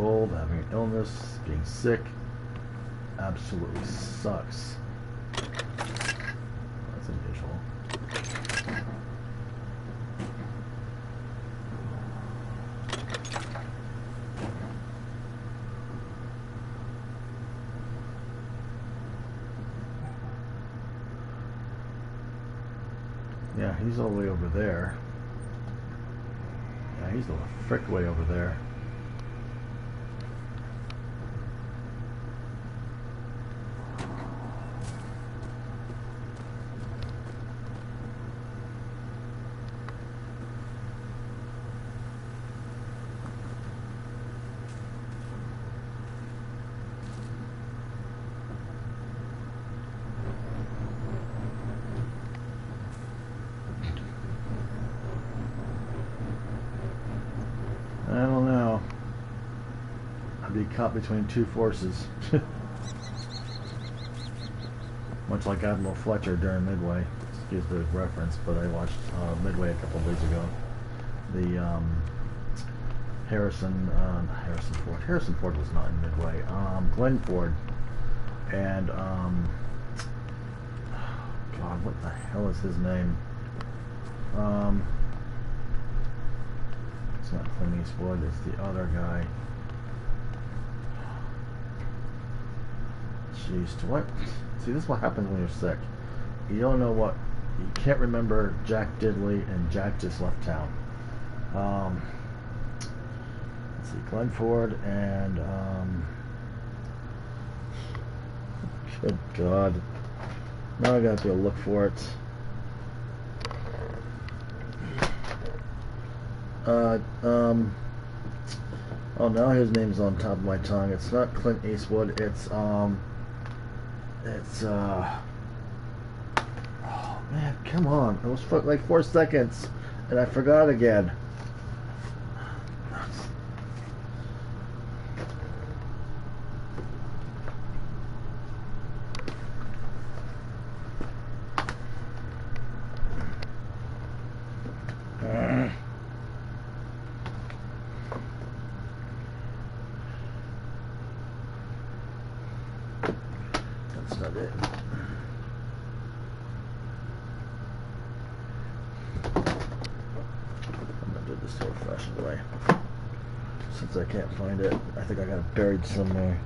cold, having an illness, being sick. Absolutely sucks. That's unusual. Yeah, he's all the way over there. Yeah, he's the frick way over there. I don't know. I'd be caught between two forces. Much like Admiral Fletcher during Midway. Excuse the reference, but I watched Midway a couple of days ago. The Harrison Ford. Harrison Ford was not in Midway. Glenn Ford and God, what the hell is his name? It's not Clint Eastwood, it's the other guy. Jeez, what? See, this is what happens when you're sick. You don't know what. You can't remember Jack Diddley, and Jack just left town. Let's see, Glenn Ford and good God. Now I gotta go look for it. Oh, now his name's on top of my tongue. It's not Clint Eastwood. It's oh man, come on! It was for like 4 seconds, and I forgot again. That's not it. I'm gonna do this the old-fashioned way. Since I can't find it, I think I got it buried somewhere.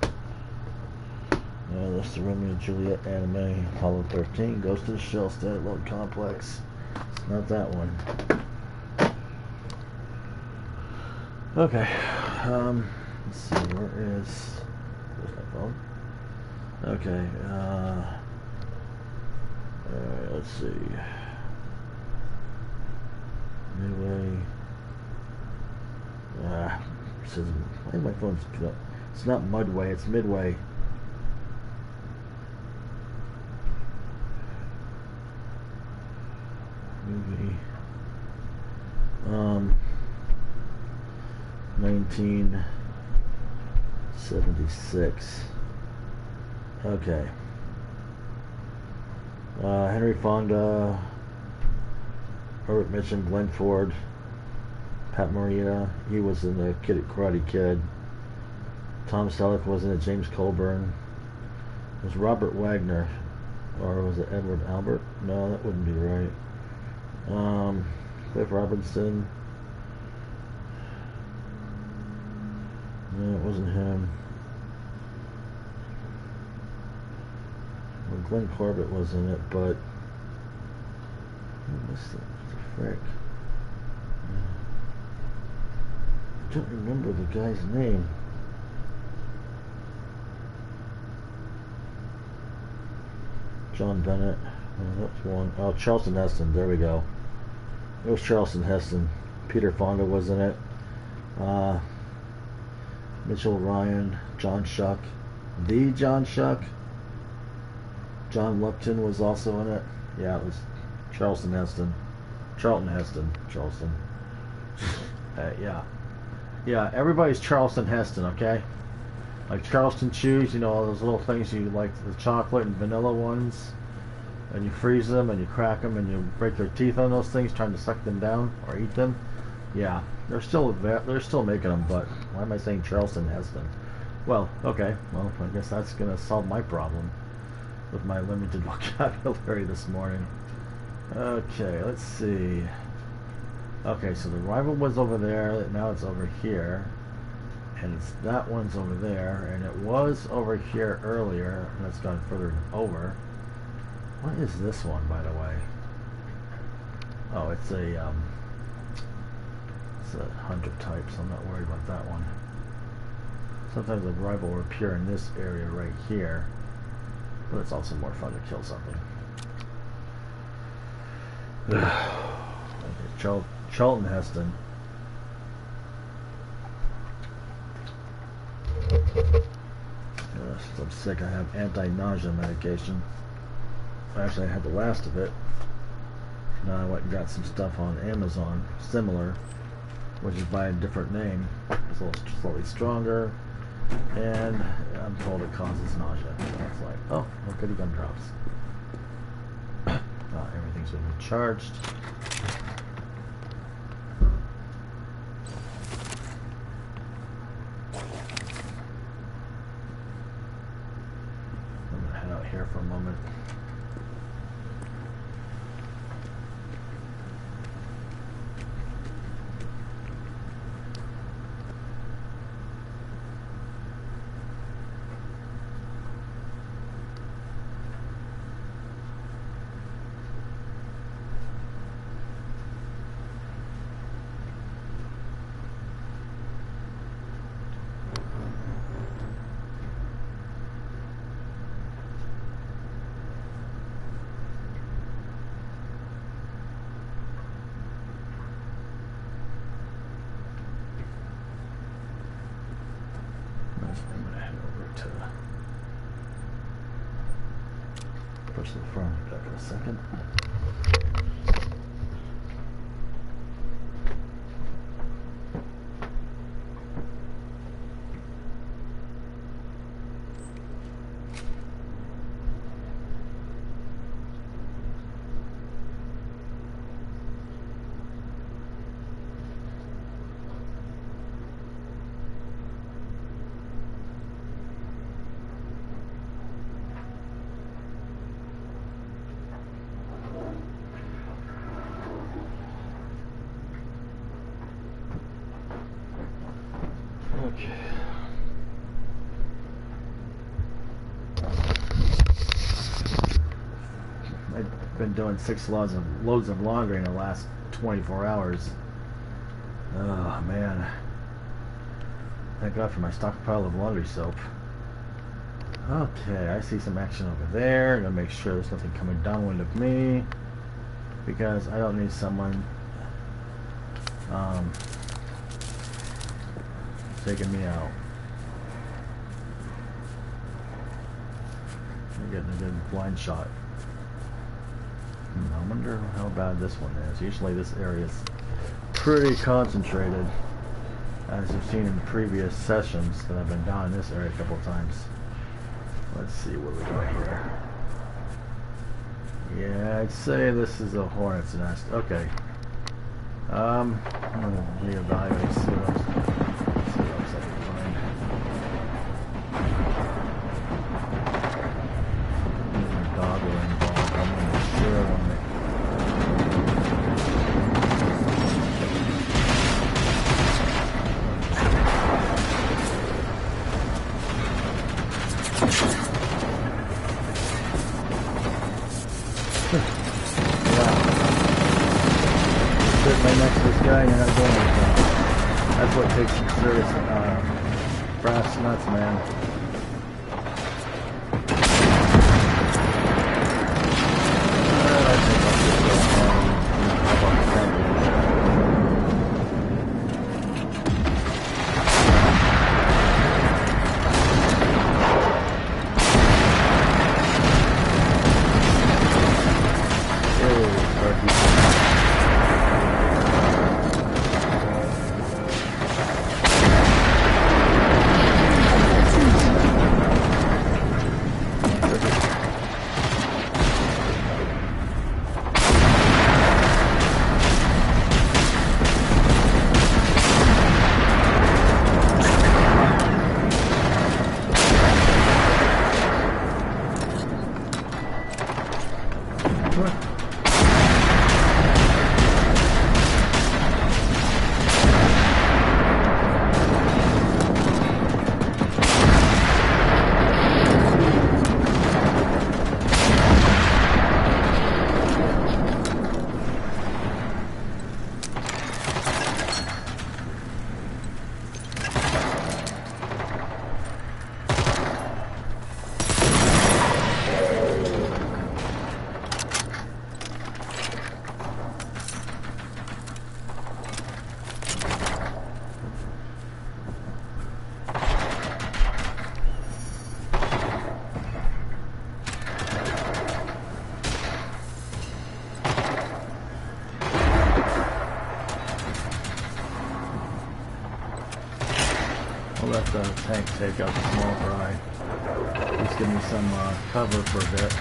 Yeah, that's the Romeo and Juliet anime. Apollo 13 goes to the Shell Standalone Complex. It's not that one. Okay. Let's see. Where is? There's my phone. Okay. Let's see. Midway. It says, why is my phone? It's not Mudway. It's Midway. Movie. 1976. Okay. Henry Fonda, Herbert Mitchum, Glenn Ford, Pat Morita. He was in the Karate Kid. Tom Selleck was in it. James Colburn. It was Robert Wagner, or was it Edward Albert? No, that wouldn't be right. Cliff Robinson. No, it wasn't him. Well, Glenn Corbett was in it, but who was the frick? I don't remember the guy's name. John Bennett. Oh, that's one. Oh, Charlton Heston. There we go. It was Charlton Heston. Peter Fonda was in it. Mitchell Ryan, John Shuck, the John Shuck. John Lupton was also in it. Yeah, it was Charlton Heston. Charlton Heston. Charleston. Yeah, everybody's Charlton Heston, okay? Like Charleston chews, you know, all those little things you like, the chocolate and vanilla ones. And you freeze them and you crack them and you break their teeth on those things trying to suck them down or eat them. Yeah, they're still making them, but Why am I saying Charleston Heston? Well, okay. Well, I guess that's going to solve my problem with my limited vocabulary this morning. Okay, let's see. Okay, so the rival was over there. Now it's over here. And that one's over there. And it was over here earlier. And it's gone further over. What is this one, by the way? Oh, it's a hunter type, so I'm not worried about that one. Sometimes the rival will appear in this area right here, but it's also more fun to kill something. Okay, Charlton Heston. Since I'm sick, I have anti-nausea medication. Actually, I had the last of it. Now I went and got some stuff on Amazon, similar, which is by a different name. It's a little slightly stronger, and I'm told it causes nausea. So it's like, oh, look at the gumdrops. Everything's been recharged. I'm gonna head out here for a moment. I'm going to head over to push the front back in a second. Okay. I've been doing 6 loads of laundry in the last 24 hours. Oh man. Thank God for my stockpile of laundry soap. Okay, I see some action over there. I'm gonna make sure there's nothing coming downwind of me, because I don't need someone taking me out. I'm getting a good blind shot. I wonder how bad this one is. Usually this area is pretty concentrated, as you've seen in previous sessions that I've been down in this area a couple of times. Let's see what we got here. Yeah, I'd say this is a hornet's nest. Okay. I'm gonna reevaluate, see what else I can find. There's a dogger involved. I'm gonna share on it. Sit right next to this guy and you're not doing anything. That's what takes some serious brass nuts, man. I think I'll just go home and hop on the front. I'll let the tank take out the small fry. Just give me some cover for a bit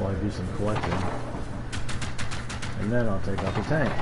while I do some collecting. And then I'll take out the tank.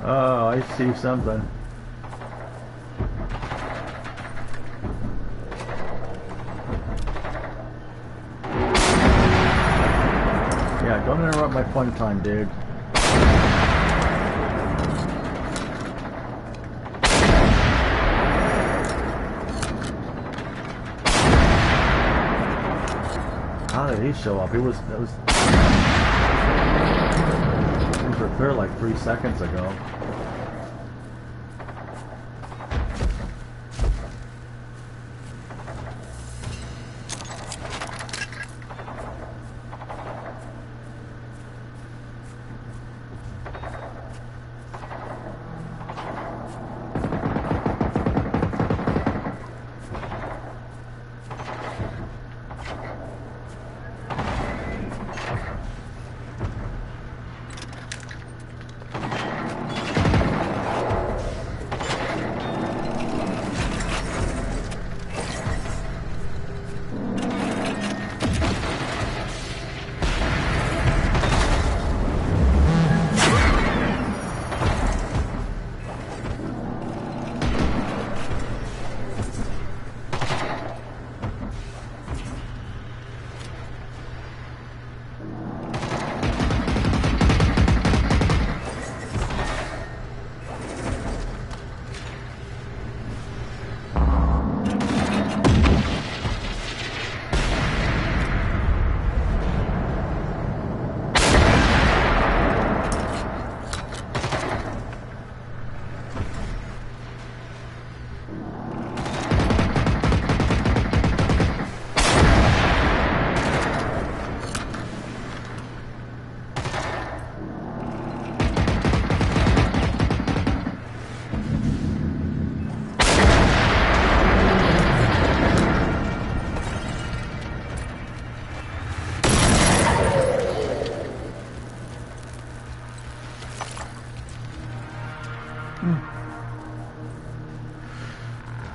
Oh, I see something. Yeah, don't interrupt my fun time, dude. How did he show up? He was clear like 3 seconds ago.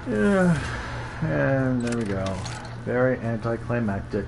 Yeah, and there we go. Very anticlimactic.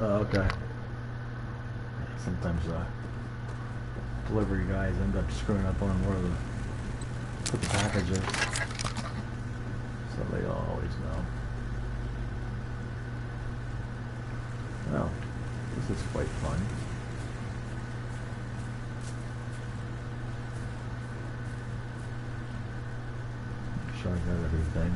Oh, okay. Sometimes delivery guys end up screwing up on more of the put the packages so they always know. Well, this is quite fun. Make sure I got everything.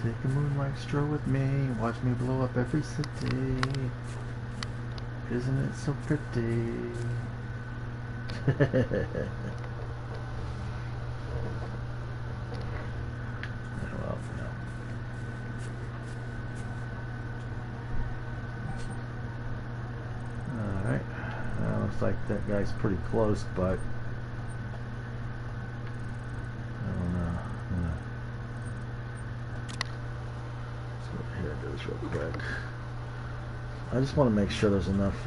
Take a moonlight stroll with me, watch me blow up every city. Isn't it so pretty? Well, no. Alright, looks like that guy's pretty close, but I don't know. Here it is real quick. I just want to make sure there's enough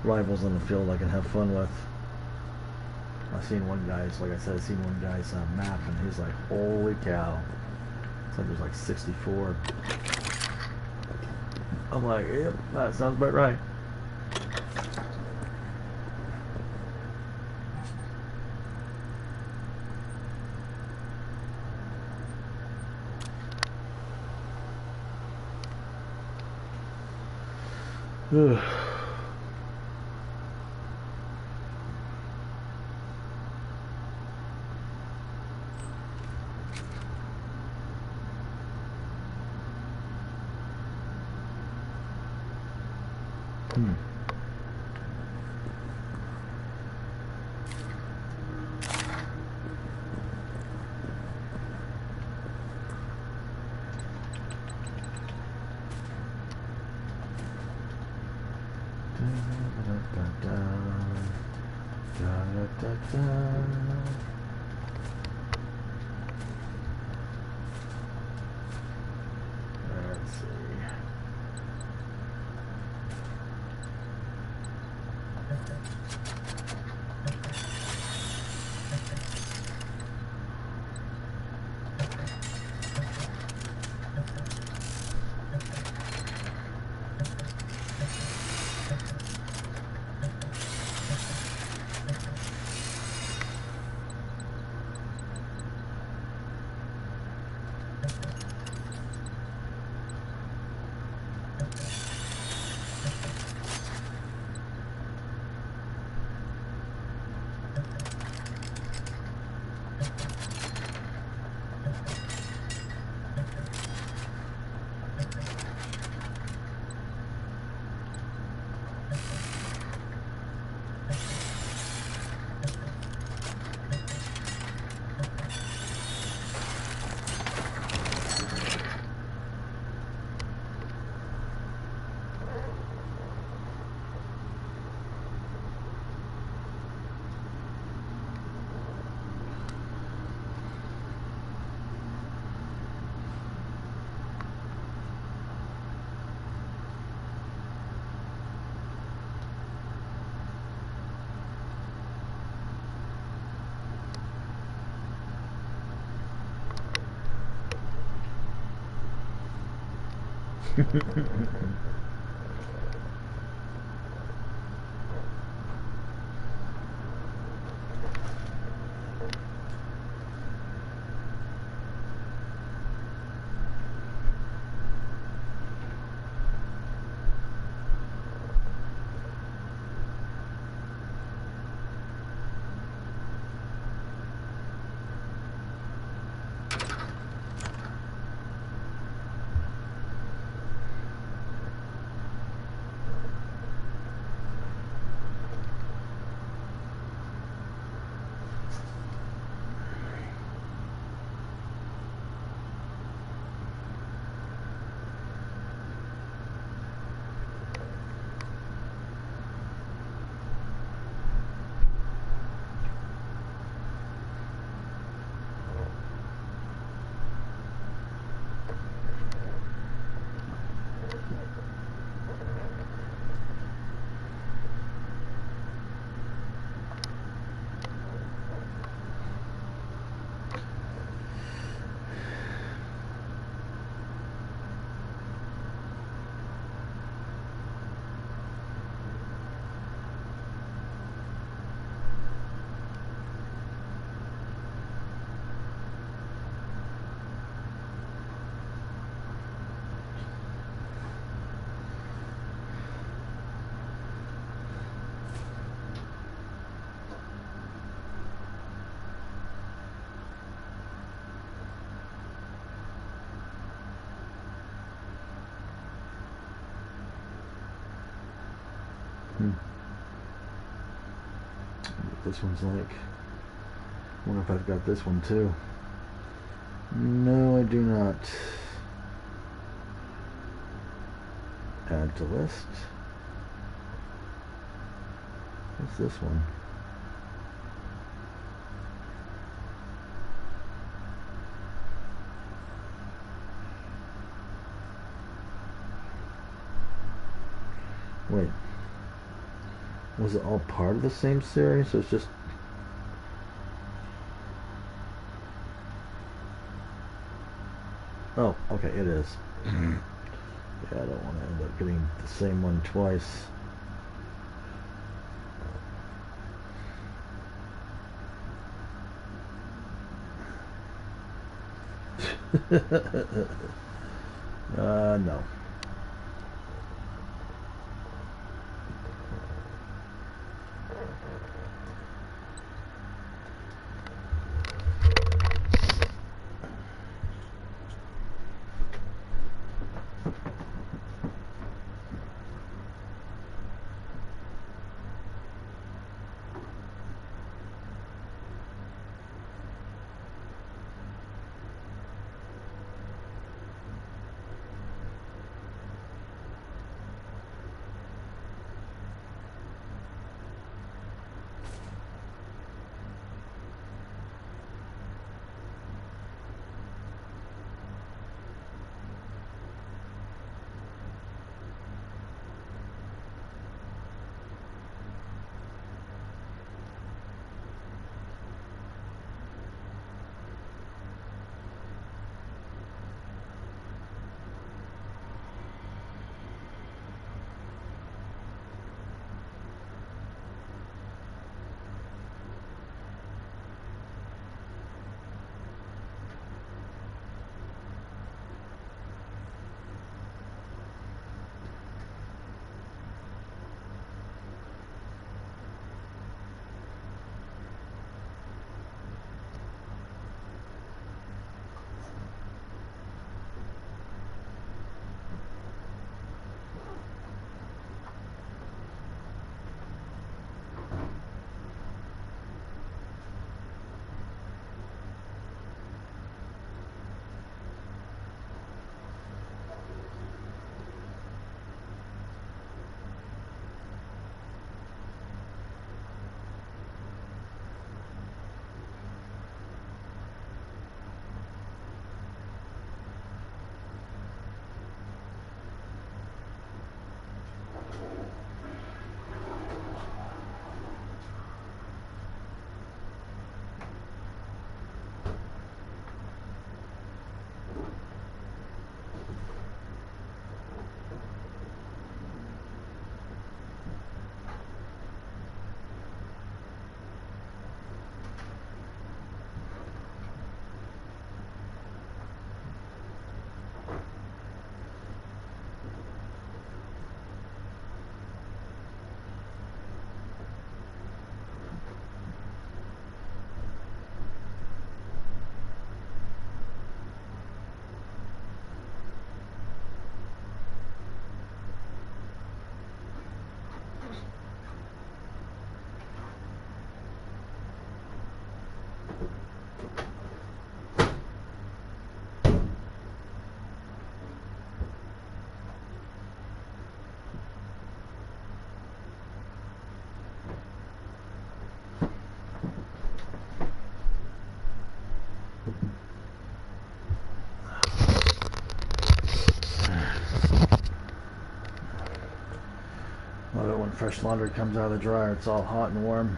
rivals on the field I can have fun with. I've seen one guy's, like I said, I've seen one guy's map and he's like, holy cow. It's like there's like 64. I'm like, yep, that sounds about right. Ugh. Let's see. This one's like. I wonder if I've got this one too. No, I do not. Add to list. What's this one? Wait. Was it all part of the same series? So it's just... Oh, okay, it is. Yeah, I don't want to end up getting the same one twice. No. Love it when fresh laundry comes out of the dryer. It's all hot and warm,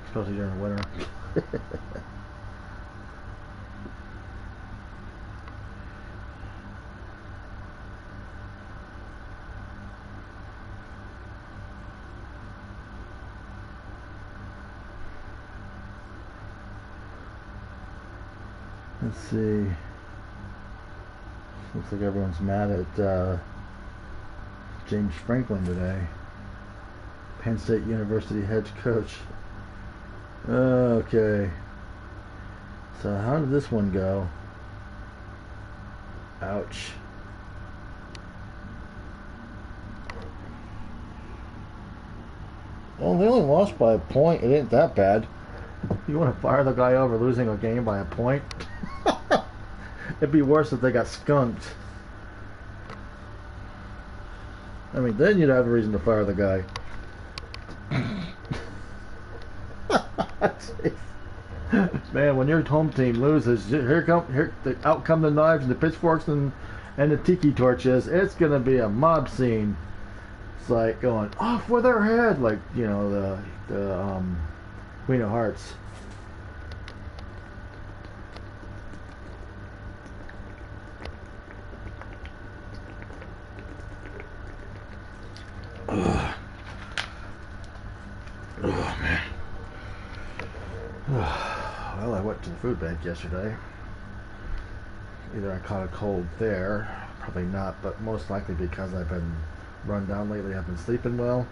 especially during the winter. Let's see. Looks like everyone's mad at James Franklin today. Penn State University head coach. Okay. So how did this one go? Ouch. Well, they only lost by a point. It ain't that bad. You want to fire the guy over losing a game by a point? It'd be worse if they got skunked. I mean, then you'd have a reason to fire the guy. Man, when your home team loses, out come the knives and the pitchforks and the tiki torches. It's gonna be a mob scene. It's like going off with their head, like the Queen of Hearts. Ugh. Oh man. Well, I went to the food bank yesterday. Either I caught a cold there, probably not, but most likely because I've been run down lately. I've been sleeping well.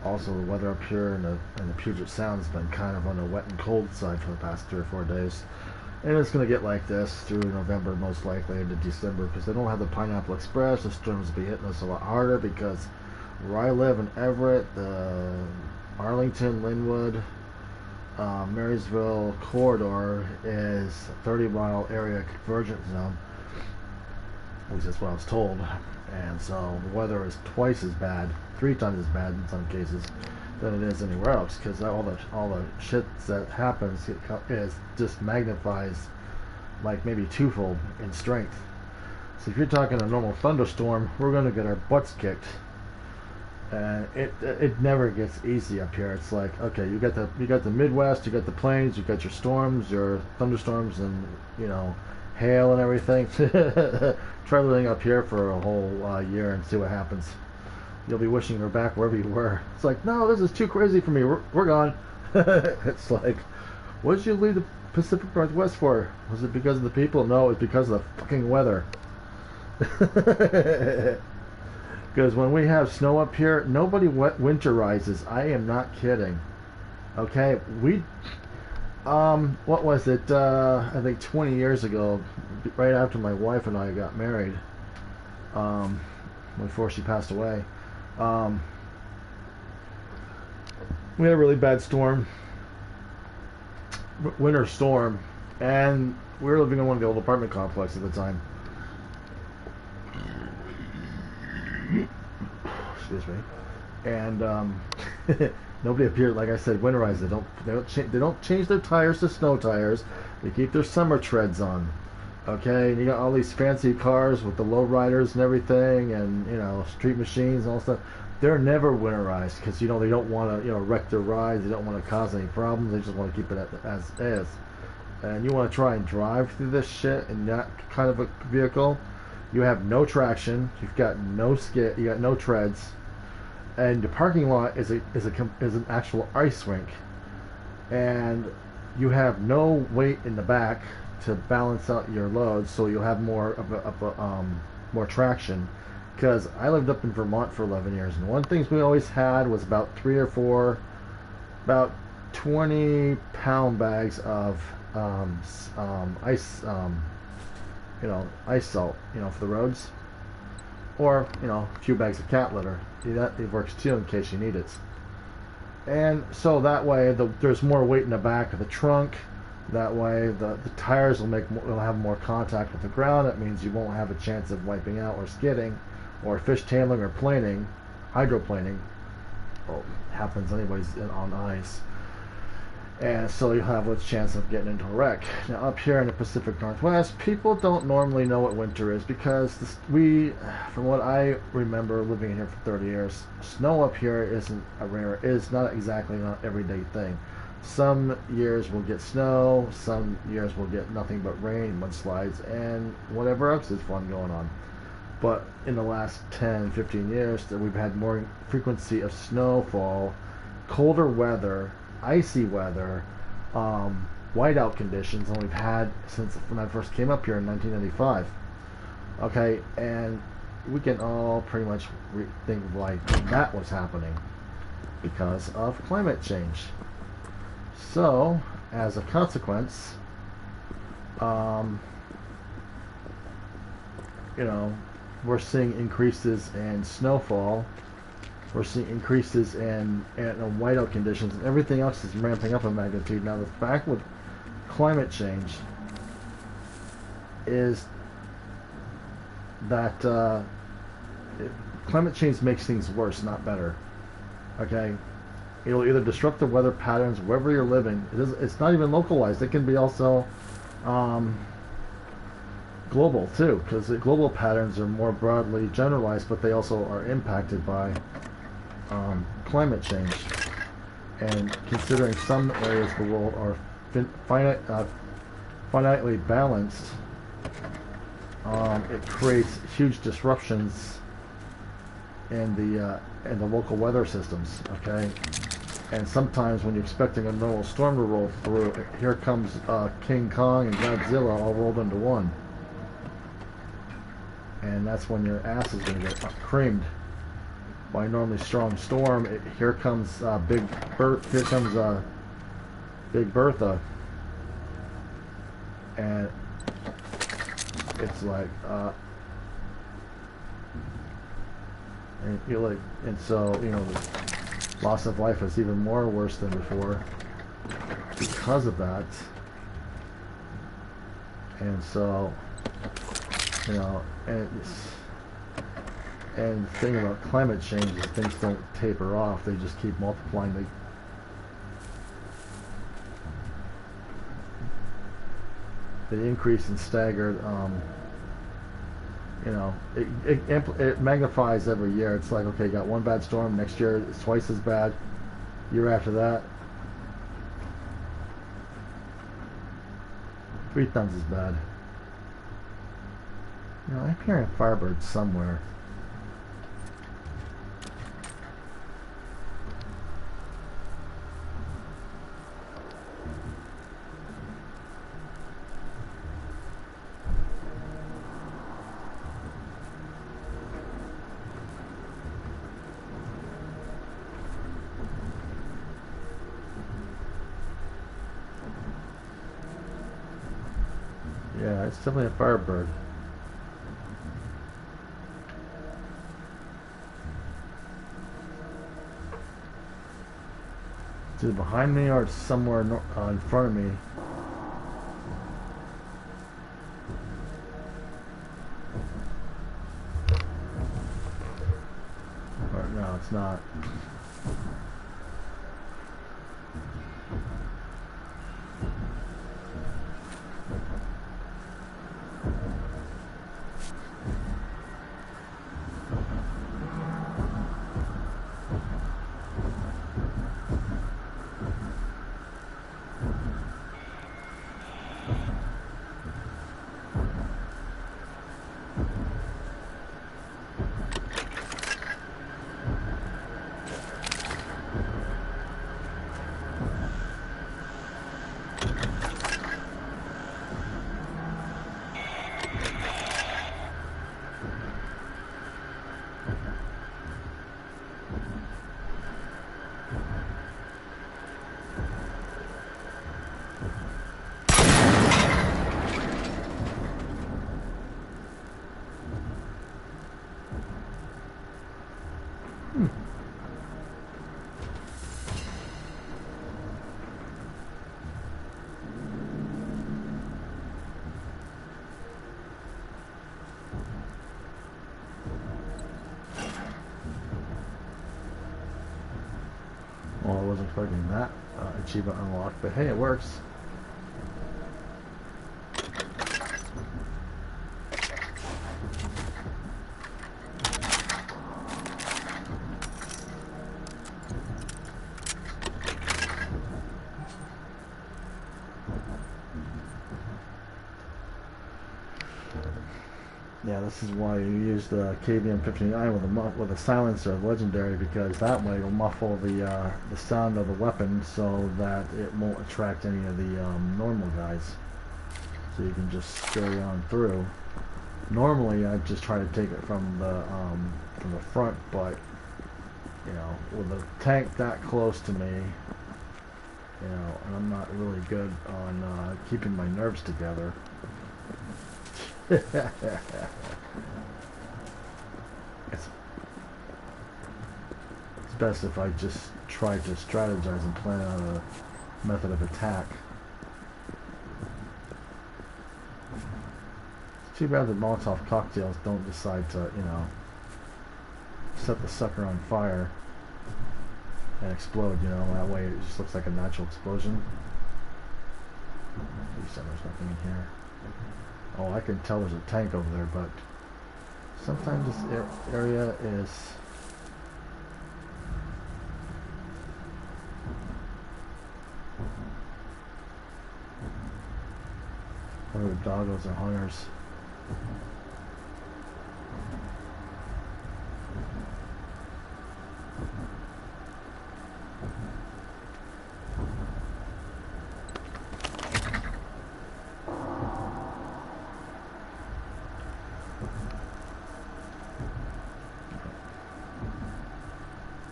Also, the weather up here in the Puget Sound has been kind of on the wet and cold side for the past 3 or 4 days. And it's going to get like this through November, most likely into December, because they don't have the Pineapple Express. The storms will be hitting us a lot harder because where I live in Everett, the Arlington, Linwood, Marysville corridor is a 30-mile area convergence zone. At least that's what I was told. And so the weather is twice as bad, 3 times as bad in some cases, than it is anywhere else, because all the shit that happens is just magnifies like maybe twofold in strength. So if you're talking a normal thunderstorm, we're going to get our butts kicked. And it never gets easy up here. It's like, okay, you got the Midwest, you got the plains, you got your storms, your thunderstorms, and hail and everything. Try living up here for a whole year and see what happens. You'll be wishing you were back wherever you were. It's like, no, this is too crazy for me. We're gone. It's like, what did you leave the Pacific Northwest for? Was it because of the people? No, it's because of the fucking weather. Because when we have snow up here, nobody winterizes. I am not kidding. Okay, what was it? I think 20 years ago, right after my wife and I got married, before she passed away, we had a really bad storm, winter storm, and we were living in one of the old apartment complexes at the time. Excuse me. And nobody up here, like I said, winterized. They don't change their tires to snow tires. They keep their summer treads on. Okay, and you got all these fancy cars with the low riders and everything, and street machines and all stuff. They're never winterized because they don't want to wreck their rides. They don't want to cause any problems. They just want to keep it as is. And you want to try and drive through this shit in that kind of a vehicle. You have no traction. You've got no skid. You got no treads, and the parking lot is an actual ice rink, and you have no weight in the back to balance out your load, so you'll have more more traction. Because I lived up in Vermont for 11 years, and one of the things we always had was about 3 or 4, about 20-pound bags of ice. Ice salt, for the roads, or a few bags of cat litter. That it works too in case you need it. And so that way, there's more weight in the back of the trunk. That way, the tires will have more contact with the ground. That means you won't have a chance of wiping out or skidding, or fishtailing or planing, hydroplaning. Well, it happens anyways on ice. And so you have a chance of getting into a wreck. Now up here in the Pacific Northwest, people don't normally know what winter is because from what I remember living here for 30 years, snow up here is not exactly an everyday thing. Some years we'll get snow, some years we'll get nothing but rain, mudslides, and whatever else is fun going on. But in the last 10, 15 years, we've had more frequency of snowfall, colder weather, icy weather, whiteout conditions than we've had since when I first came up here in 1995. Okay, and we can all pretty much think like that was happening because of climate change. So, as a consequence, we're seeing increases in snowfall We're seeing increases in whiteout conditions, and everything else is ramping up in magnitude. Now, the fact with climate change is that climate change makes things worse, not better. Okay? It'll either disrupt the weather patterns wherever you're living. It's not even localized. It can be also global, too, because the global patterns are more broadly generalized, but they also are impacted by climate change. And considering some areas of the world are finitely balanced, it creates huge disruptions in the local weather systems. Okay, and sometimes when you're expecting a normal storm to roll through, here comes King Kong and Godzilla all rolled into one, and that's when your ass is going to get creamed by a normally strong storm. Here comes Big Bertha, and it's like and you're like, and so the loss of life is even more worse than before because of that. And so and the thing about climate change is things don't taper off, they just keep multiplying. They increase in staggered, it magnifies every year. It's like, okay, got one bad storm, next year it's twice as bad, year after that 3 times as bad. I'm hearing Firebird somewhere. Yeah, it's definitely a Firebird. It's either behind me or it's somewhere in front of me. Or no, it's not. Well, I wasn't expecting that achievement unlocked, but hey, it works. Yeah, this is why you use the KVM-59 with a silencer, legendary, because that way it'll muffle the sound of the weapon so that it won't attract any of the normal guys. So you can just carry on through. Normally, I just try to take it from the front, but with a tank that close to me, and I'm not really good on keeping my nerves together. best if I just try to strategize and plan out a method of attack. It's too bad that Molotov cocktails don't decide to, you know, set the sucker on fire and explode, you know, that way it just looks like a natural explosion. Please tell there's nothing in here. Oh, I can tell there's a tank over there, but sometimes this area is... Whether doggos or hunters.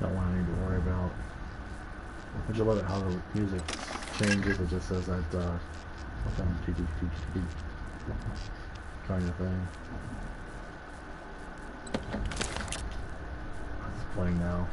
Not one I need to worry about. I just love it how the music changes. It just says that kind of thing. It's playing now.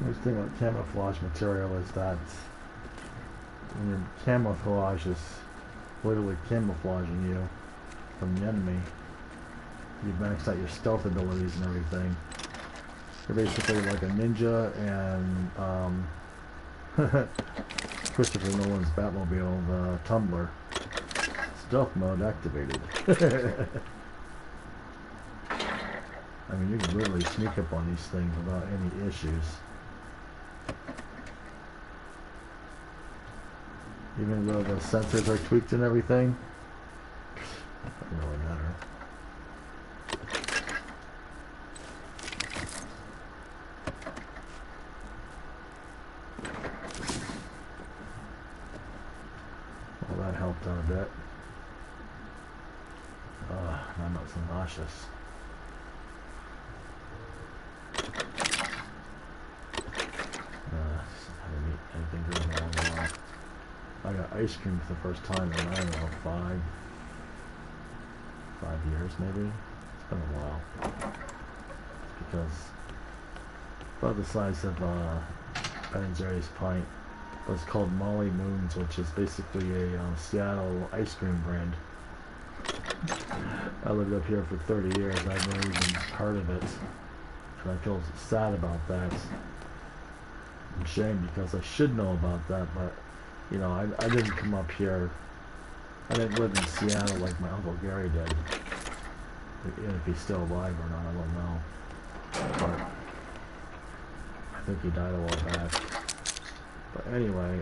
The thing about camouflage material is that when your camouflage is literally camouflaging you from the enemy, you've maxed out your stealth abilities and everything. You're basically like a ninja and Christopher Nolan's Batmobile, the Tumbler. Stealth mode activated. I mean, you can literally sneak up on these things without any issues. Even though the sensors are tweaked and everything, doesn't really matter. Well, that helped out a bit. Now I'm not so nauseous. Haven't eaten anything good in a long while. I got ice cream for the first time in, I don't know, 5 years maybe. It's been a while. Because about the size of Ben & Jerry's pint, but it's called Molly Moon's, which is basically a Seattle ice cream brand. I lived up here for 30 years. I've never even heard of it, and I feel sad about that. I'm ashamed because I should know about that, but you know, I didn't come up here. I didn't live in Seattle like my Uncle Gary did. Even if he's still alive or not, I don't know. But I think he died a while back. But anyway,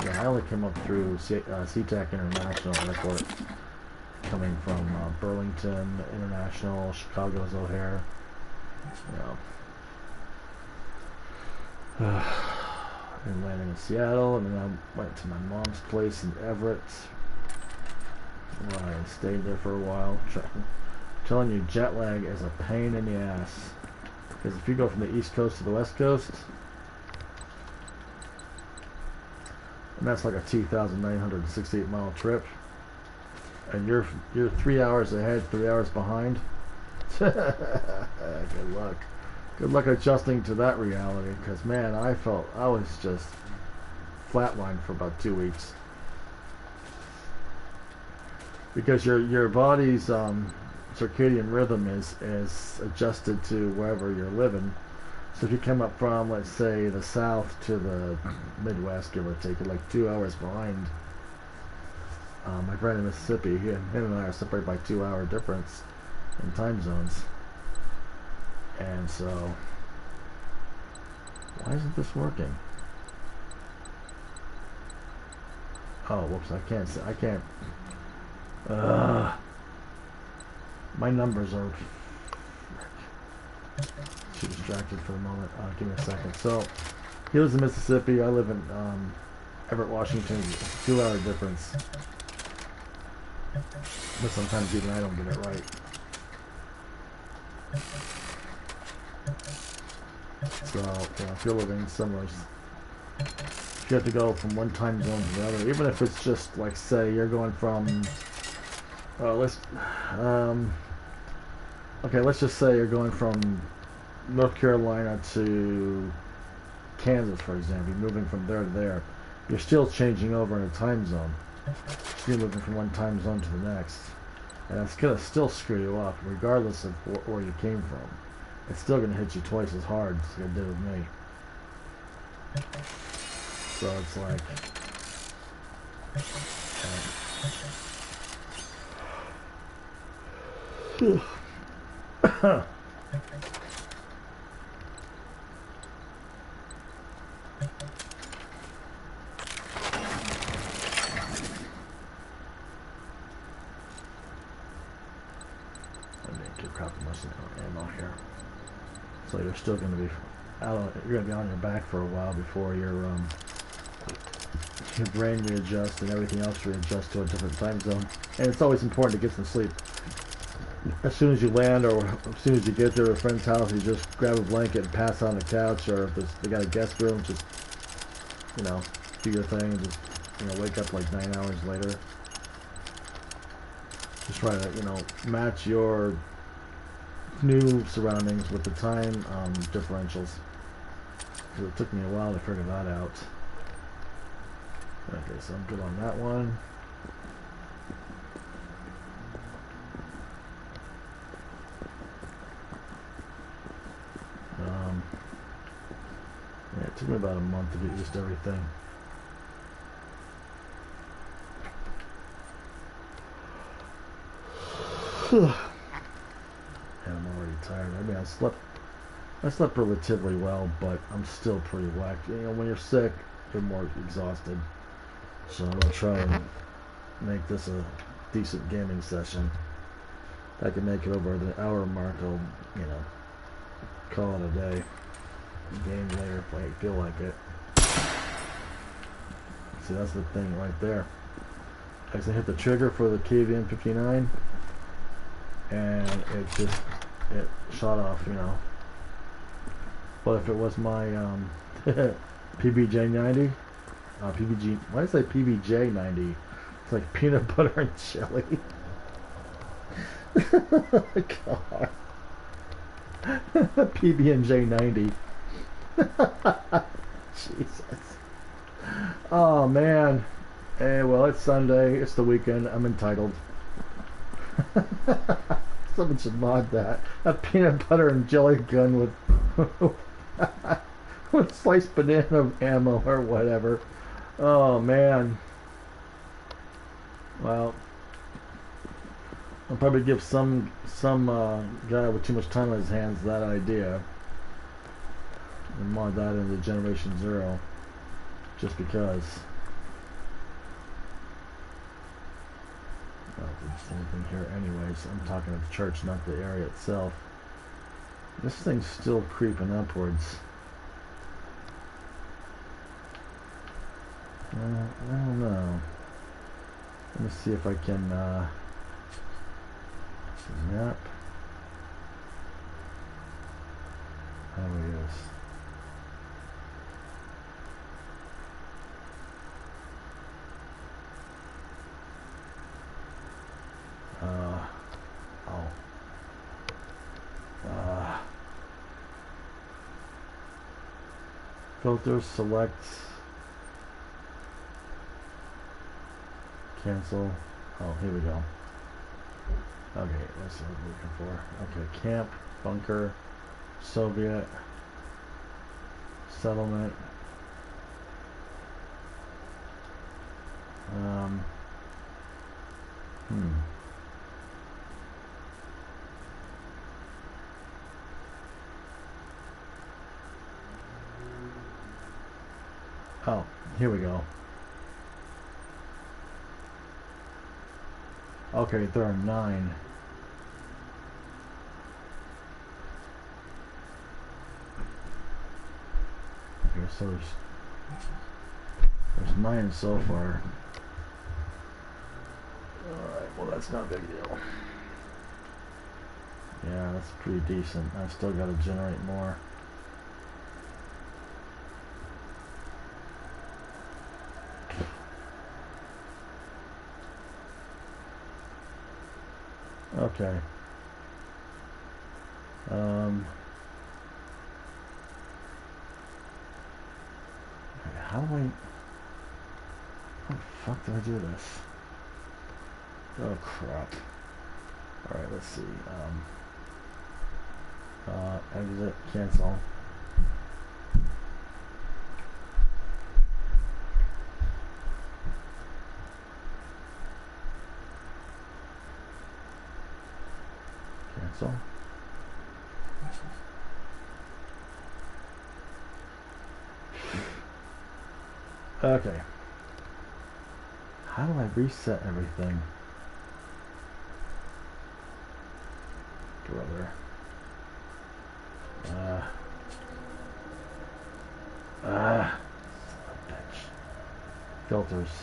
yeah, I only came up through SeaTac International Airport, coming from Burlington International, Chicago's O'Hare. You know. And landed in Seattle, and then I went to my mom's place in Everett, where I stayed there for a while. Telling you, jet lag is a pain in the ass. Because if you go from the East Coast to the West Coast, and that's like a 2,968 mile trip, and you're 3 hours ahead, 3 hours behind. Good luck. Good luck adjusting to that reality, because man, I felt I was just flatlined for about 2 weeks. Because your body's circadian rhythm is adjusted to wherever you're living. So if you come up from, let's say, the South to the Midwest, give or take, you're like 2 hours behind. My friend in Mississippi, him and I are separated by 2 hour difference in time zones. And so, Why isn't this working? Oh, whoops! I can't. I can't. My numbers are too distracted for the moment. Give me a second. So, he lives in Mississippi. I live in Everett, Washington. 2-hour difference. But sometimes even I don't get it right. So, if you're living somewhere, if you have to go from one time zone to the other, even if it's just like, say, you're going from, let's just say you're going from North Carolina to Kansas, for example, you're moving from there to there, you're still changing over in a time zone. So you're moving from one time zone to the next. And it's going to still screw you up, regardless of where you came from. It's still going to hit you twice as hard as it did with me. So it's like... ammo here. So you're still going to be you're going to be on your back for a while before your brain readjusts and everything else readjusts to a different time zone. And it's always important to get some sleep. As soon as you land, or as soon as you get to a friend's house, you just grab a blanket and pass on the couch, or if they got a guest room, just do your thing and just wake up like 9 hours later. Just try to match your new surroundings with the time differentials. So it took me a while to figure that out. Okay, so I'm good on that one. Yeah, it took me about a month to get used to everything. And I'm already tired. I mean, I slept relatively well, but I'm still pretty whacked. When you're sick, you're more exhausted. So I'm gonna try and make this a decent gaming session. If I can make it over the hour mark, I'll, call it a day. Game later if I feel like it. See, that's the thing right there. As I hit the trigger for the KVM 59, and it shot off, But if it was my PBJ 90, why did I say PBJ 90? It's like peanut butter and jelly. God. PB&J 90. Jesus. Oh man. Hey, well, it's Sunday. It's the weekend. I'm entitled. Someone should mod that. A peanut butter and jelly gun with with sliced banana ammo or whatever. Oh man. Well, I'll probably give some guy with too much time on his hands that idea and mod that into Generation Zero, just because. I don't think there's anything here anyways. I'm talking of the church, not the area itself. This thing's still creeping upwards. I don't know. Let me see if I can map. How it is. Filter, select, cancel. Oh, here we go. Okay, that's what I'm looking for. Okay, camp, bunker, Soviet, settlement. Oh, here we go. Okay, there are 9. Okay, so there's 9 so far. Alright, well that's not a big deal. Yeah, that's pretty decent. I've still got to generate more. Okay. Okay, how do I... How the fuck do I do this? Oh, crap. Alright, let's see. Exit, cancel. Cancel. Okay. How do I reset everything? Brother. Son of a bitch. Filters.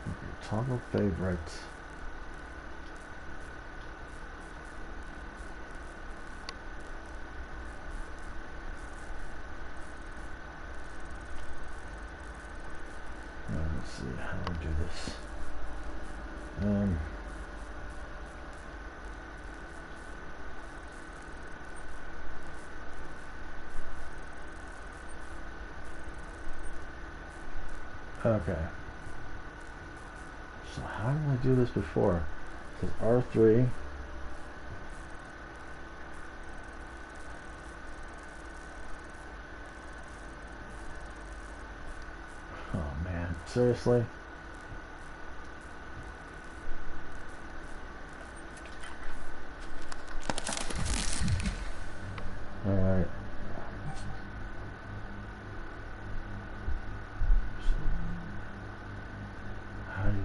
Okay, toggle favorite. Let's see how do I do this. Okay. So how did I do this before? It says R3. Oh man, seriously? Alright. How do you,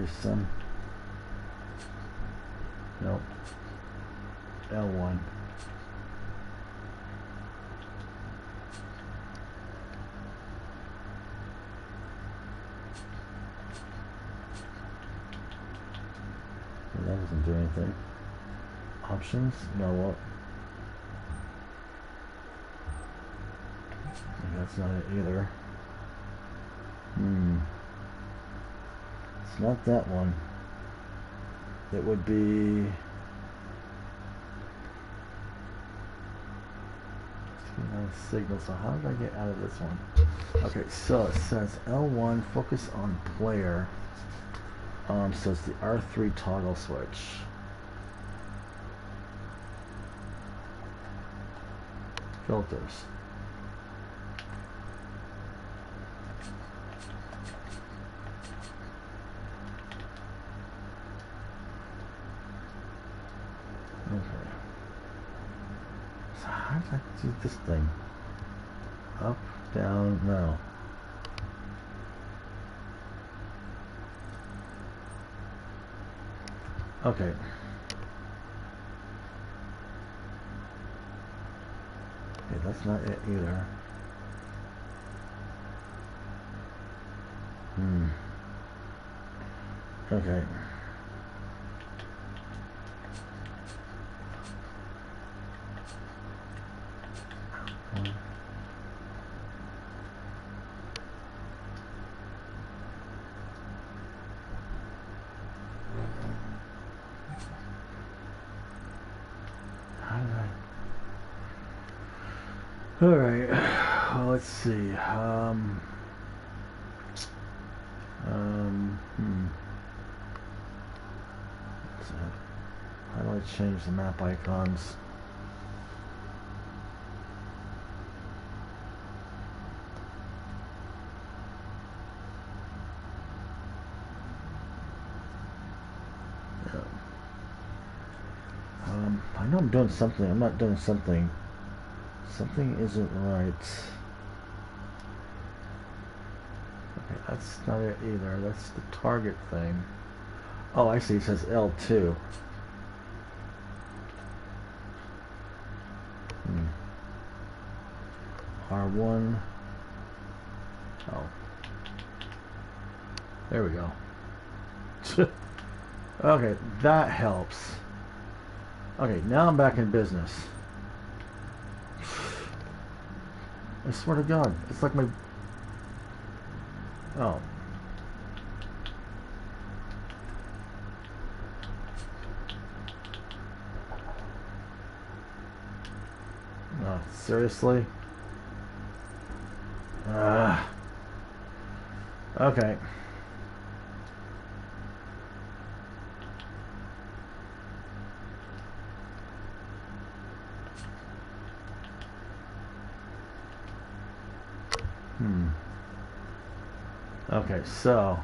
see some? Nope. L1. That doesn't do anything. Options? No, what? That's not it either. It's not that one. It would be... signal. So how did I get out of this one? Okay, so it says L1, focus on player. So it's the R3 toggle switch. Filters. Okay. So how did I do this thing? Up, down, no. Okay. Okay, that's not it either. Okay. All right. Well, let's see. So how do I change the map icons? I know I'm doing something. I'm not doing something. Something isn't right. Okay, that's not it either. That's the target thing. Oh, I see. It says L2. R1. Oh. There we go. Okay, that helps. Okay, now I'm back in business. I swear to God, it's like my... Oh. No, seriously? Okay. Okay, so...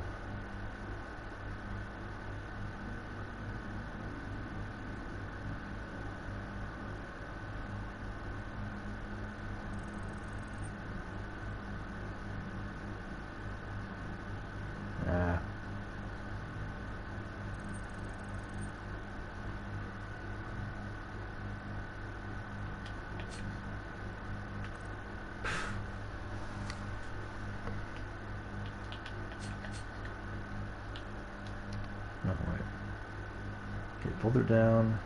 No, wait. Okay, pulled her down.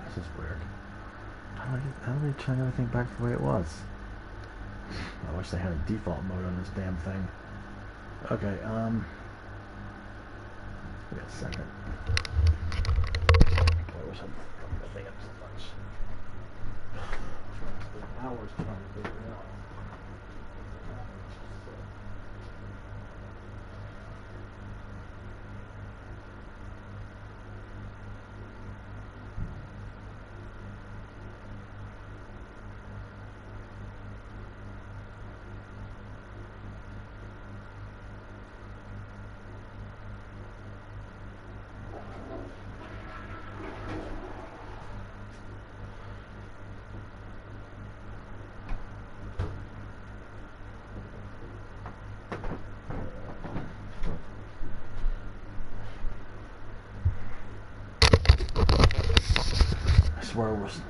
This is weird. How do they turn everything back the way it was? I wish they had a default mode on this damn thing. Okay, wait a second. I wish I'd the thing up so much. Hours trying to figure it out.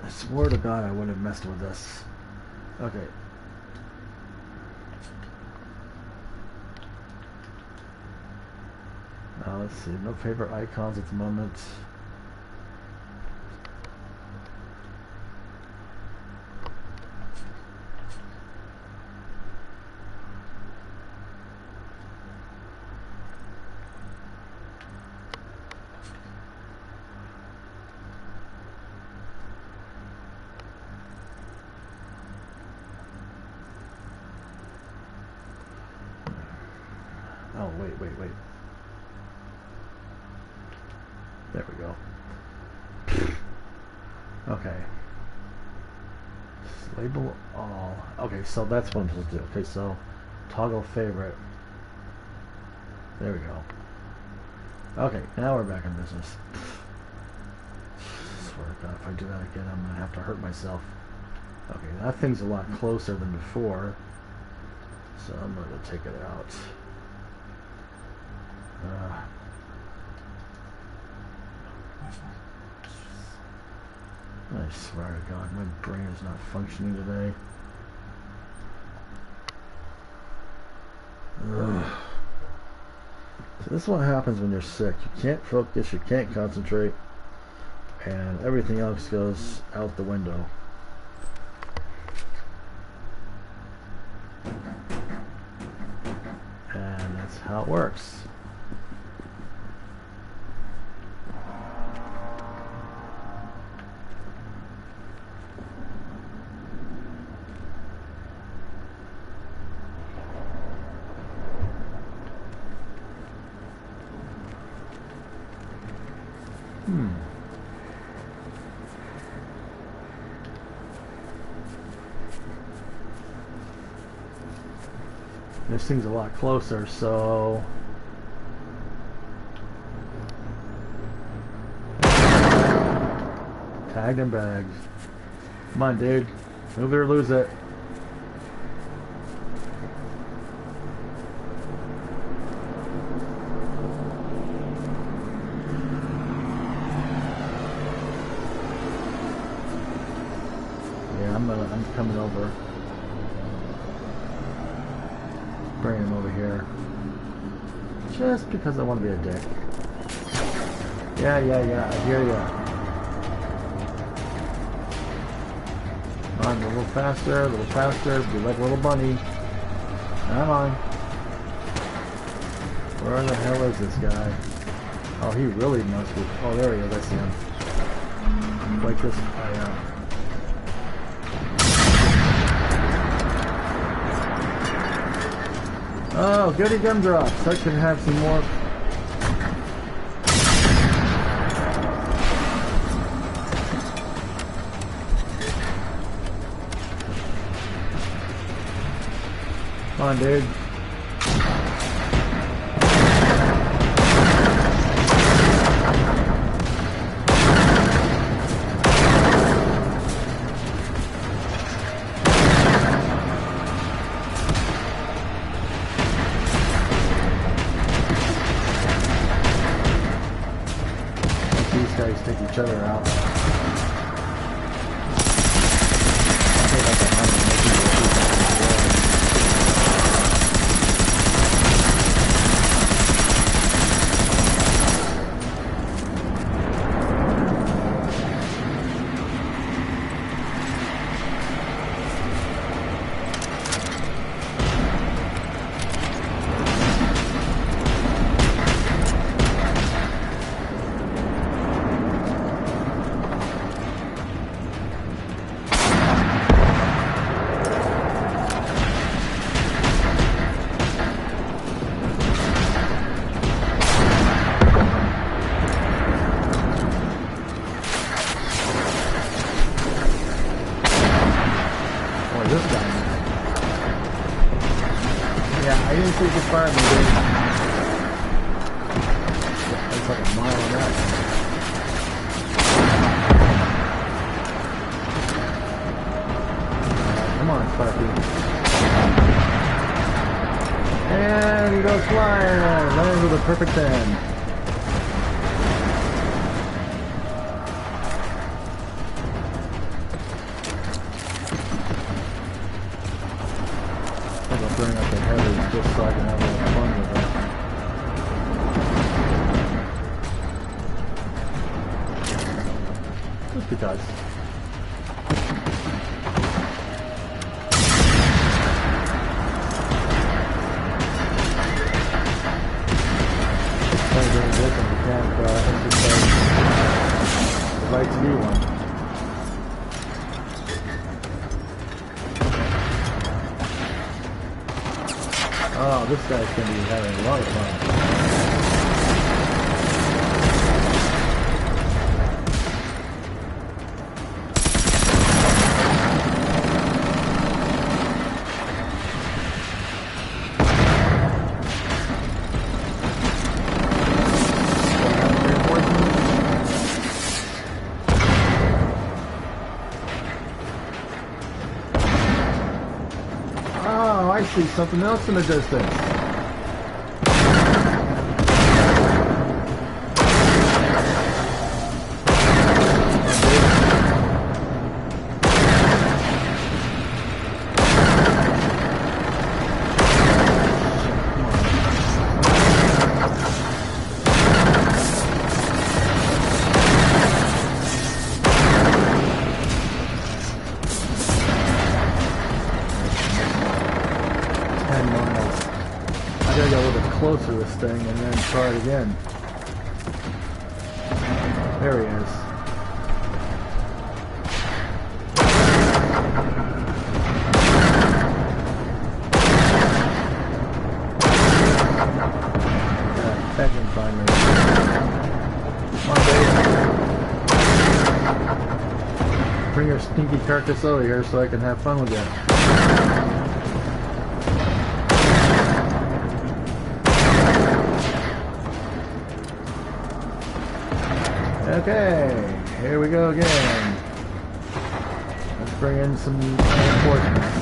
I swear to God I wouldn't have messed with this. Okay. Now let's see. No favorite icons at the moment. Oh, wait. There we go. Okay. Just label all. Okay, so that's what I'm supposed to do. Okay, so toggle favorite. There we go. Okay, now we're back in business. I swear to God, if I do that again, I'm going to have to hurt myself. Okay, that thing's a lot closer than before. So I'm going to take it out. I swear to God, my brain is not functioning today. Ugh. So this is what happens when you're sick. You can't focus, you can't concentrate, and everything else goes out the window. And that's how it works. This thing's a lot closer, so tagged and bagged. Come on, dude. Move it or lose it. Yeah, I'm coming over. Bring him over here. Just because I want to be a dick. Yeah, I hear ya. Come on, a little faster, be like a little bunny. Come on. Where the hell is this guy? Oh, he really must be. Oh, there he is, I see him. Like this, Oh, goody gumdrops. I can have some more. Come on, dude. Take each other out. This guy. Yeah, I didn't think he could fire me, dude. That's like a mile and a half. Come on, Sparky. And he goes flying. Lands with a perfect 10. Bring up the headers just so I can have a little fun with it. Just because. It's very different. You can't exercise the right to be one. Oh, this guy's going to be having a lot of fun. Oh, I see something else in the distance. closer to this thing and then try it again. There he is. Yeah, that can find me. Come on, baby. Bring your stinky carcass over here so I can have fun with you. Okay, here we go again. Let's bring in some reinforcements.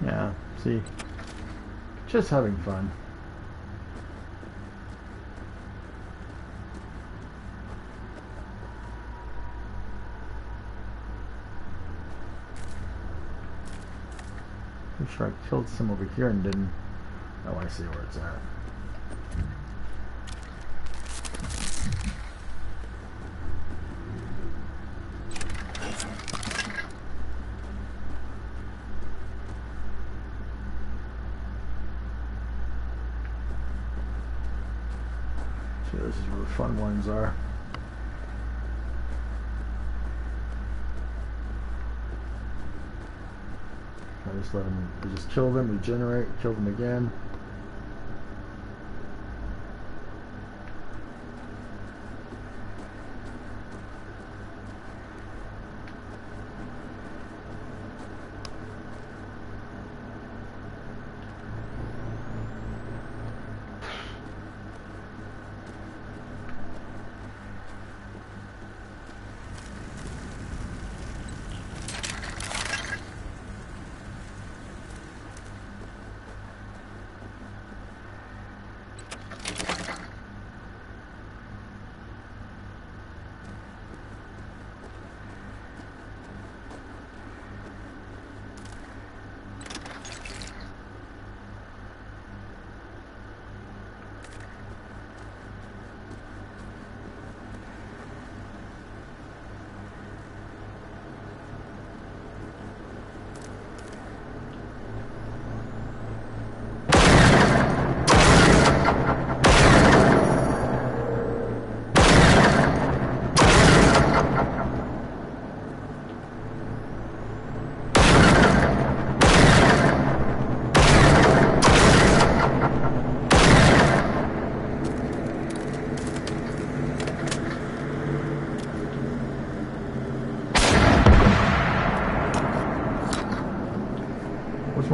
Yeah, see, just having fun. I'm sure I killed some over here and didn't. Oh, I see where it's at. This is where the fun ones are. I just let them, we just kill them, regenerate, kill them again.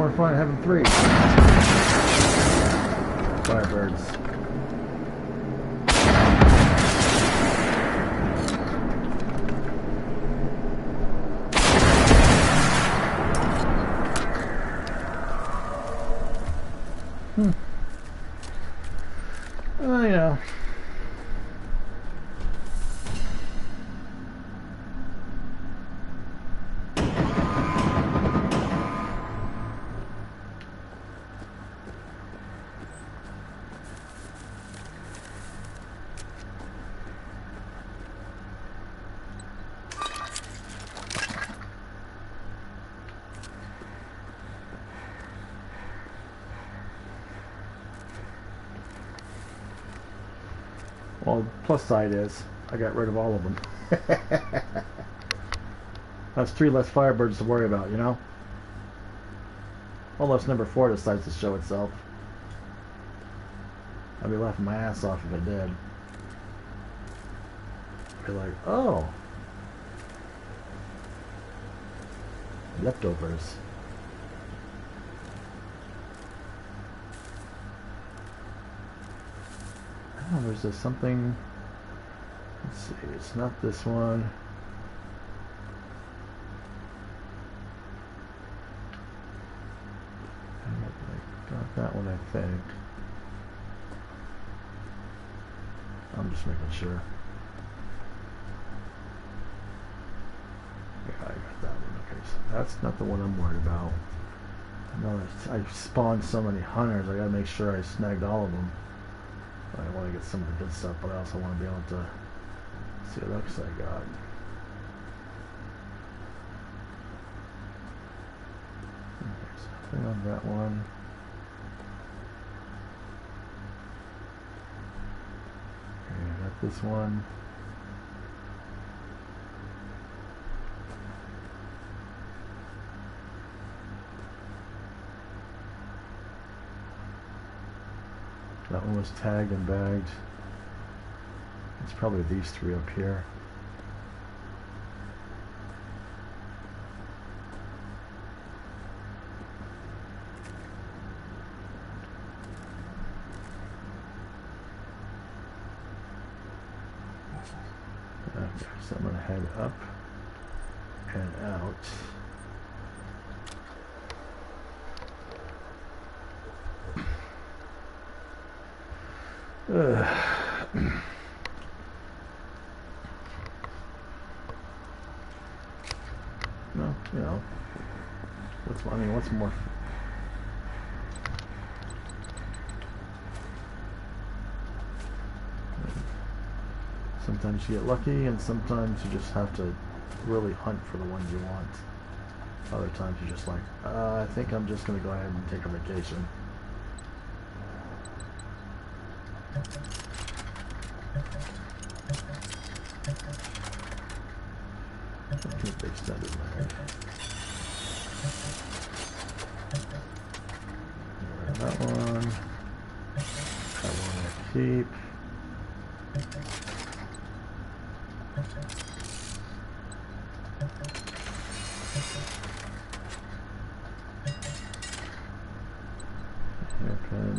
more fun having 3 Firebirds. You know. Well, plus side is I got rid of all of them. That's 3 less Firebirds to worry about, you know? Unless number 4 decides to show itself. I'd be laughing my ass off if it did. I'd be like, oh. Leftovers. Oh, there's just something. Let's see, it's not this one. I got that one, I think. I'm just making sure. Yeah, I got that one. Okay, so that's not the one I'm worried about. I know I spawned so many hunters, I gotta make sure I snagged all of them. I want to get some of the good stuff, but I also want to be able to see what else I got. There's nothing on that one. Okay, I got this one. That one was tagged and bagged. It's probably these 3 up here. Okay, so I'm going to head up and out. No, you know, what's more? Sometimes you get lucky, and sometimes you just have to really hunt for the ones you want. Other times you're just like, I think I'm just going to go ahead and take a vacation. Keep the extended mag. That one. That one I keep. Hairpin.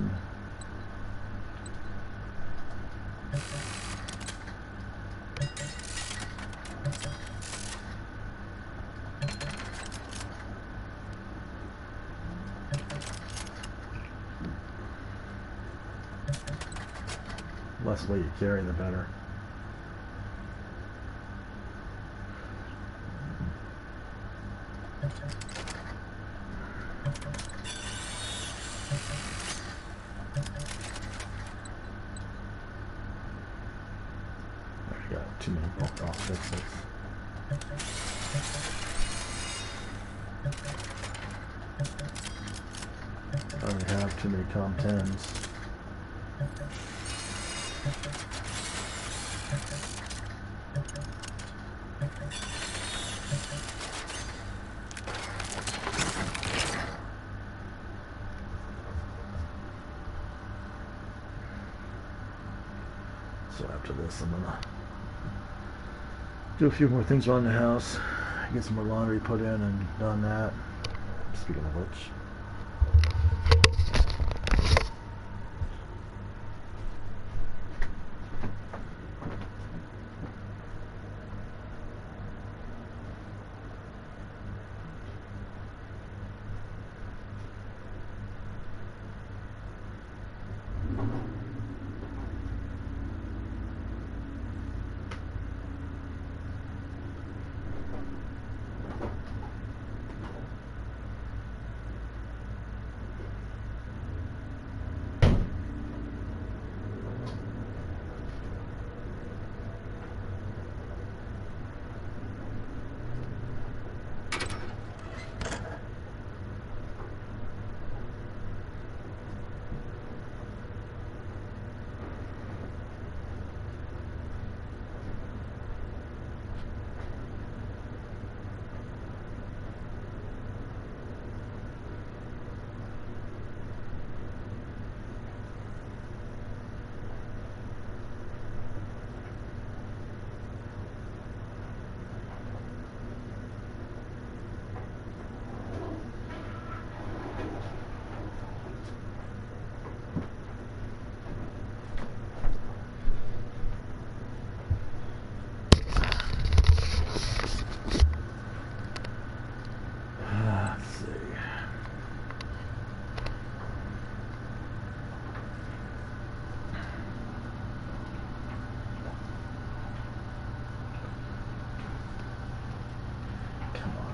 Less weight you carry, the better. I got too many bulk off fixes. I already have too many com 10s. So after this, I'm gonna do a few more things around the house, get some more laundry put in and done that. Speaking of which,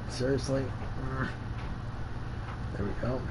Seriously? There we go.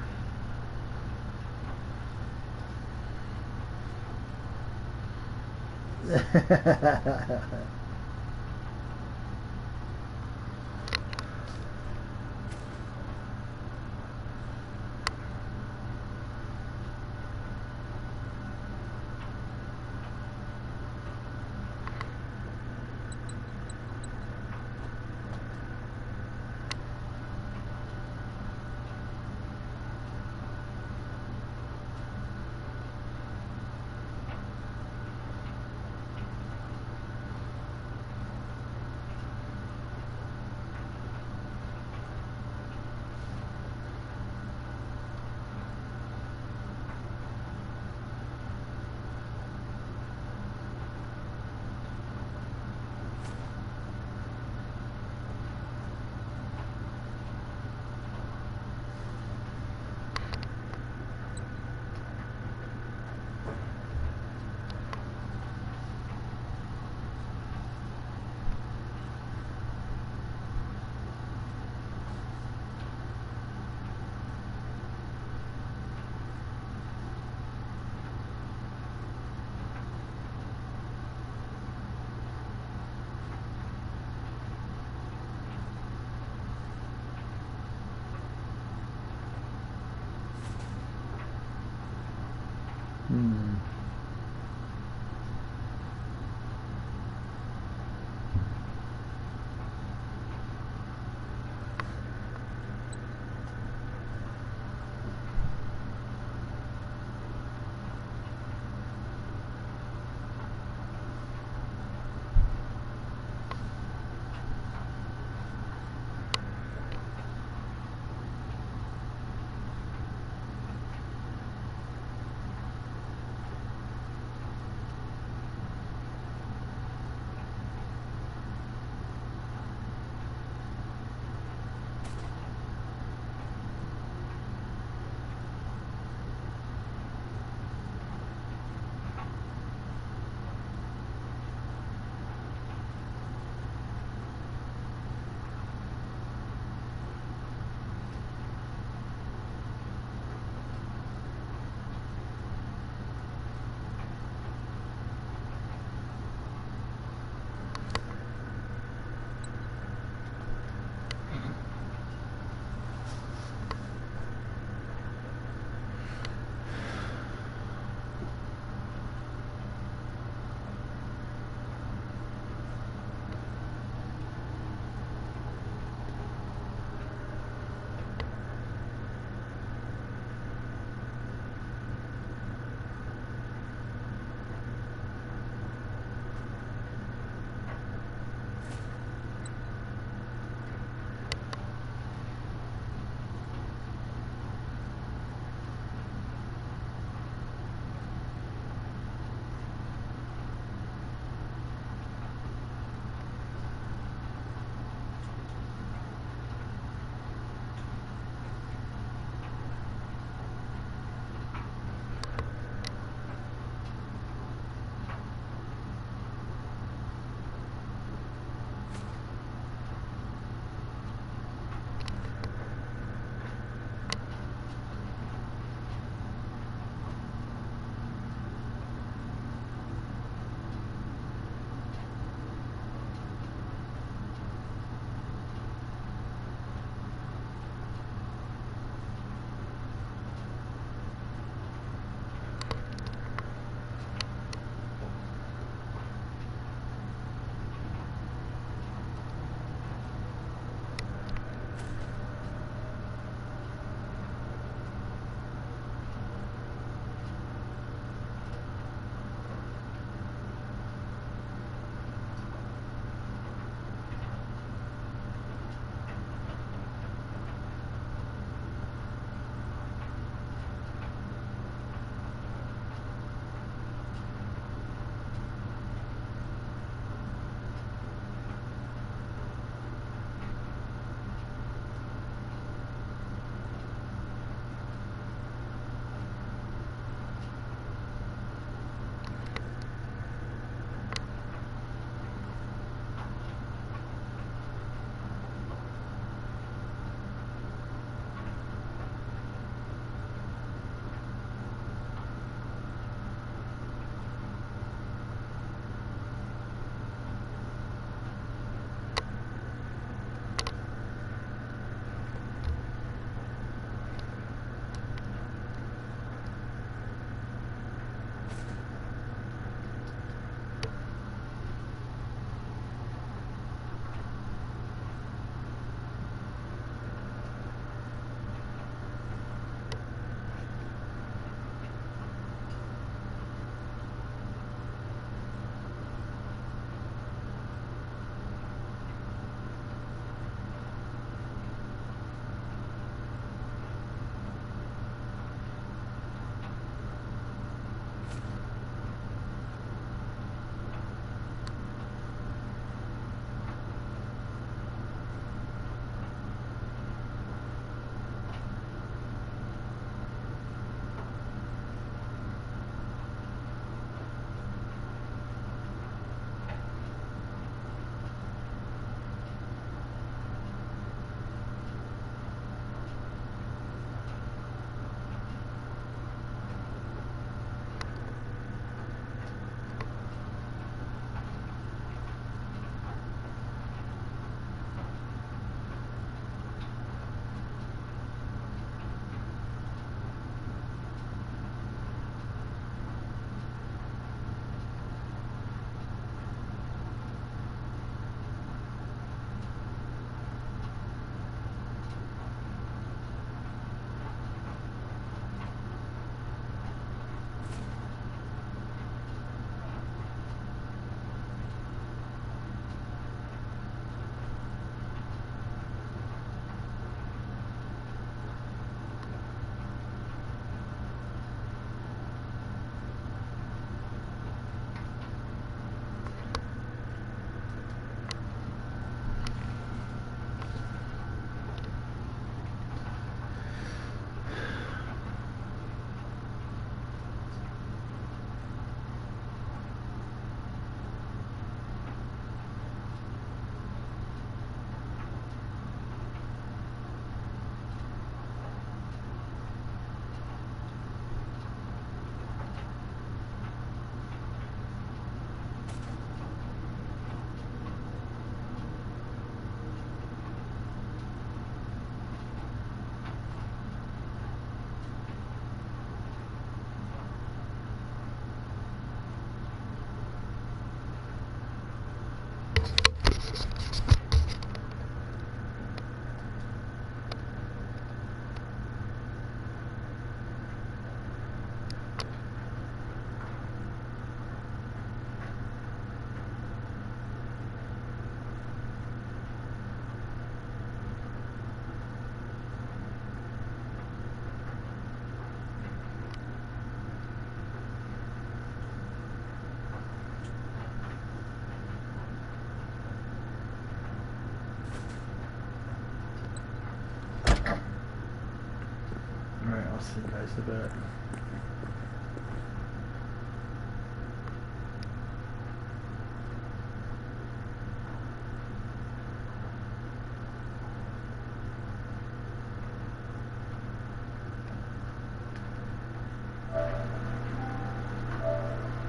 you guys a bit.